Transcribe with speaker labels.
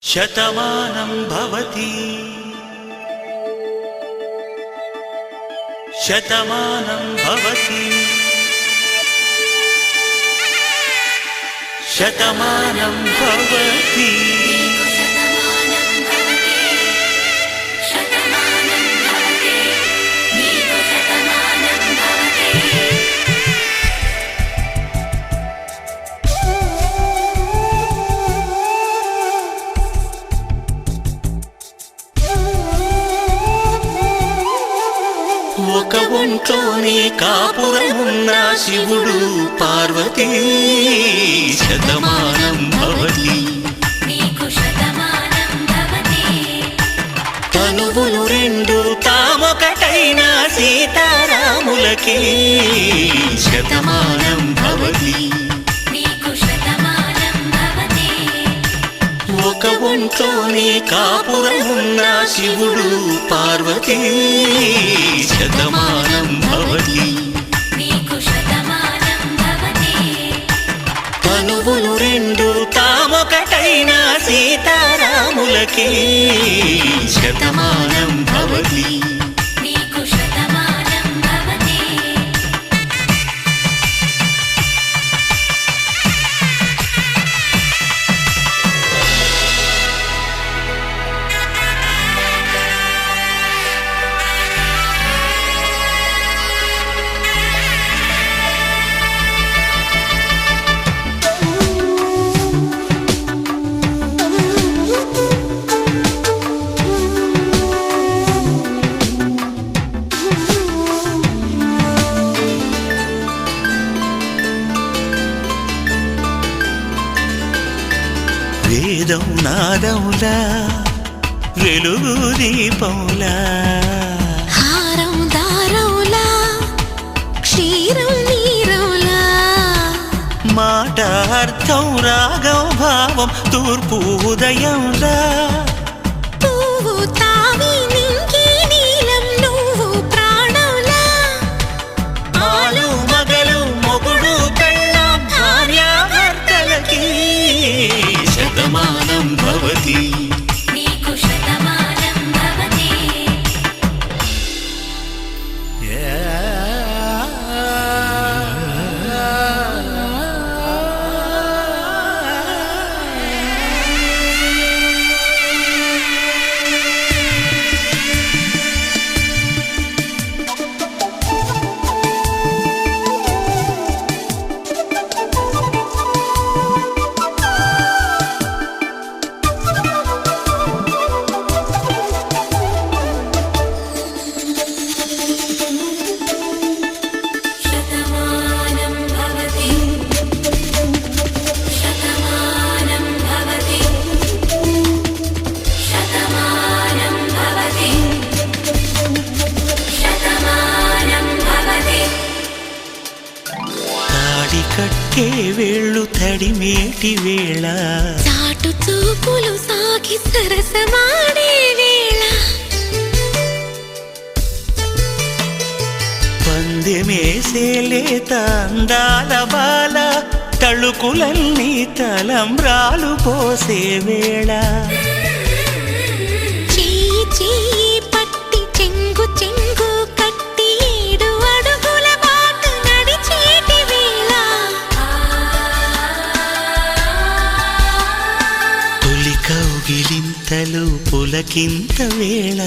Speaker 1: శతమానం భవతి శతమానం భవతి శతమానం భవతి ఒక ఒంట్లోనే కాపురమున్న శివుడు పార్వతీ శతమానం భవతి తనువులు రెండు తామొకటైన సీతారాములకి శతమానం భవతి ఒక ఒంట్లోనే కాపురమున్న శివుడు పార్వతీ శతమానం భవతి తనువులు రెండు తామొకటైన సీతారాములకి శతమానం భవతి వేదం నాదములా వెలుగు దీపములా
Speaker 2: హారం దారములా క్షీరం నీరములా
Speaker 1: మాట అర్థం రాగం భావం తూర్పు ఉదయంలా
Speaker 2: పువ్వు తావి నింగి నీలం నువ్వు ప్రాణంలా
Speaker 1: ఆలు మగలు మొగుడు పెళ్ళాం భార్యాభర్తలకి శతమానం భవతి కట్టే వేళ్ళు తడిమేటి వేళ
Speaker 2: చాటు చూపులు సాగి సరసమాడే వేళ
Speaker 1: పందెమేసే లేత అందాల బాల తళుకులన్నీ తలంబ్రాలు పోసే వేళ
Speaker 2: చెయ్యి చెయ్యి పట్టి చెంగు చెంగు కట్టి 7 అడుగుల బాట నడిచేటి వేళ
Speaker 1: తొలి కౌగిలింతలు పులకింత వేళ